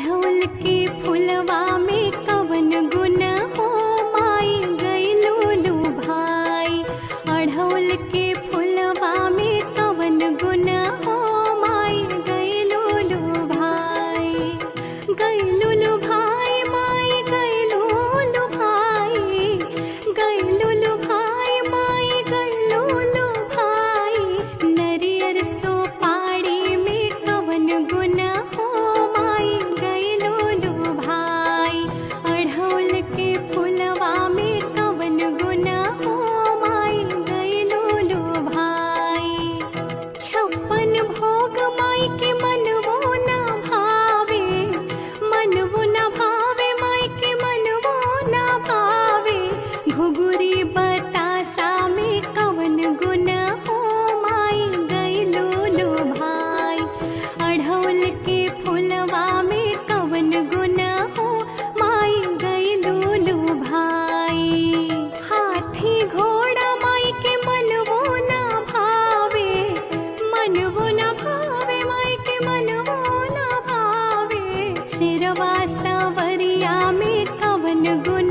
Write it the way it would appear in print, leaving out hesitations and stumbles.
अढ़ौल के फुलवा में कवन गुण हो माई गइलो लो भाई। अढ़ौल के फुलवा में कवन गुण हो माई गइलो लो भाई। गइलो लो भाई माई गइलो लो भाई। गइलो लो भाई माई गइलो लो भाई। नरियर सो पाड़ी में कवन गुण हो माई गइलो लो भाई। अढ़ौल के फुलवा में कवन गुण हो माई गइलो लो भाई। छप्पन भोग माई के मनवो ना भावे। मनवो ना भावे माई के मनवो ना भावे। घुघुरी बतासा में कवन गुण हो माई गइलो लो भाई। अढ़ौल के फुलवा में कवन गुण हो माई गइलो लो भाई। हाथी घोड़ा माई के मनवो ना भावे। मनवो ना भावे माई के मनवो ना भावे। सिरवा सवरिया में कवन गुण